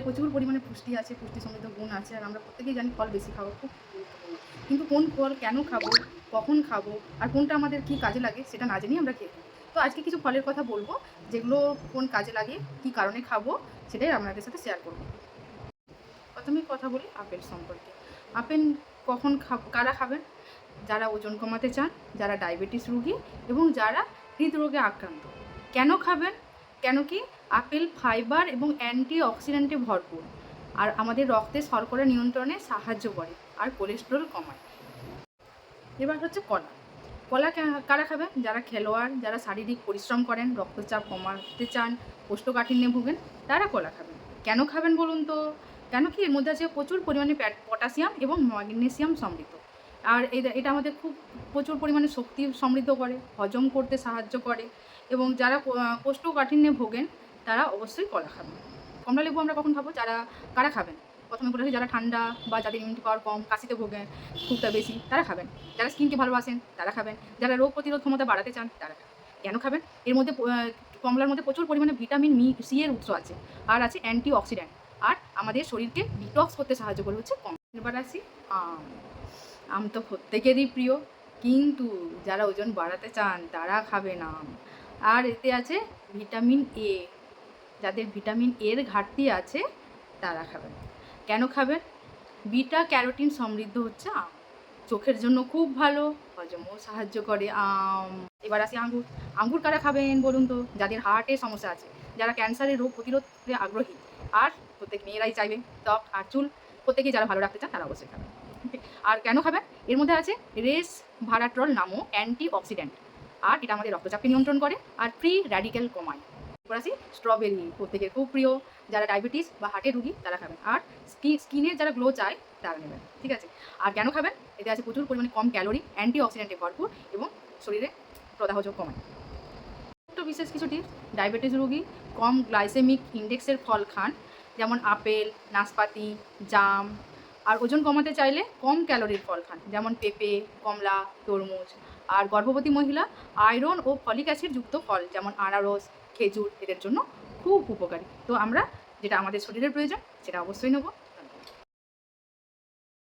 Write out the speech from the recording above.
প্রচুর পরিমাণে পুষ্টি আছে, পুষ্টি সমৃদ্ধ গুণ আছে, আর আমরা প্রত্যেকেই জানি ফল বেশি খাওয়া খুব গুরুত্বপূর্ণ। কিন্তু কোন ফল কেন খাবো, কখন খাবো, আর কোনটা আমাদের কী কাজে লাগে সেটা না জেনেই আমরা খেয়ে ফেলি। তো আজকে কিছু ফলের কথা বলবো, যেগুলো কোন কাজে লাগে, কী কারণে খাবো, সেটাই আপনাদের সাথে শেয়ার করবো। প্রথমেই কথা বলি আপেল সম্পর্কে। আপেল কখন কারা খাবেন? যারা ওজন কমাতে চান, যারা ডায়াবেটিস রোগী এবং যারা হৃদরোগে আক্রান্ত। কেন খাবেন? কেন কি আপেল ফাইবার এবং অ্যান্টি অক্সিডেন্টে ভরপুর, আর আমাদের রক্তে শর্করা নিয়ন্ত্রণে সাহায্য করে আর কোলেস্টেরল কমায়। এবার হচ্ছে কলা। কলা কারা খাবেন? যারা খেলোয়াড়, যারা শারীরিক পরিশ্রম করেন, রক্তচাপ কমাতে চান, কোষ্ঠকাঠিন্যে ভোগেন, তারা কলা খাবেন। কেন খাবেন বলুন তো? কেন কি এর মধ্যে আছে প্রচুর পরিমাণে পটাশিয়াম এবং ম্যাগনেসিয়াম সমৃদ্ধ। আর এটা আমাদের খুব প্রচুর পরিমাণে শক্তি সমৃদ্ধ করে, হজম করতে সাহায্য করে, এবং যারা কোষ্ঠকাঠিন্যে ভোগেন তারা অবশ্যই কলা খাবেন। কমলালেবু আমরা কখন খাবো? কারা খাবেন? প্রথমে বলে রাখি, যারা ঠান্ডা বা যাদের ইমিউনিটি পাওয়ার কম, কাশিতে ভোগেন খুবটা বেশি, তারা খাবেন। যারা স্কিনকে ভালোবাসেন তারা খাবেন। যারা রোগ প্রতিরোধ ক্ষমতা বাড়াতে চান তারা খাবেন। কেন খাবেন? এর মধ্যে কমলার মধ্যে প্রচুর পরিমাণে ভিটামিন সি এর উৎস আছে, আর আছে অ্যান্টি অক্সিডেন্ট, আর আমাদের শরীরকে ডিটক্স করতে সাহায্য করে হচ্ছে কমলা। এবার আসি আম। আম তো প্রত্যেকেরই প্রিয়, কিন্তু যারা ওজন বাড়াতে চান তারা খাবেন আম। আর এতে আছে ভিটামিন এ। যাদের ভিটামিন এর ঘাটতি আছে তারা খাবেন। কেন খাবেন? বিটা ক্যারোটিন সমৃদ্ধ হচ্ছে আম। চোখের জন্য খুব ভালো, হজমও সাহায্য করে আম। এবার আসি আঙ্গুর। আঙ্গুর কারা খাবেন বলুন তো? যাদের হার্টের সমস্যা আছে, যারা ক্যান্সারের রোগ প্রতিরোধে আগ্রহী, আর প্রত্যেক মেয়েরাই চাইবে ত্বক আর চুল প্রত্যেকেই যারা ভালো রাখতে চান তারা অবশ্যই খাবেন। আর কেন খাবেন? এর মধ্যে আছে রেস ভারাট্রল নামক অ্যান্টি অক্সিডেন্ট, আর এটা আমাদের রক্তচাপকে নিয়ন্ত্রণ করে আর ফ্রি র্যাডিক্যাল কমায়। এবার আসি স্ট্রবেরি। প্রত্যেকের খুব প্রিয়, যারা ডায়াবেটিস বা হার্টের রুগী তারা খাবেন, আর স্কিনের যারা গ্লো চায় তারা নেবেন। ঠিক আছে? আর কেন খাবেন? এতে আছে প্রচুর পরিমাণে কম ক্যালোরি, অ্যান্টি অক্সিডেন্টে ভরপুর, এবং শরীরে প্রদাহ কমায়। একটু বিশেষ কিছু টিপস: ডায়াবেটিস রোগী কম গ্লাইসেমিক ইন্ডেক্সের ফল খান, যেমন আপেল, নাশপাতি, জাম। আর ওজন কমাতে চাইলে কম ক্যালোরির ফল খান, যেমন পেঁপে, কমলা, তরমুজ। আর গর্ভবতী মহিলা আয়রন ও ফলিক অ্যাসিড যুক্ত ফল, যেমন আনারস, খেজুর, এদের জন্য খুব উপকারী। তো আমরা যেটা আমাদের শরীরের প্রয়োজন সেটা অবশ্যই নেব।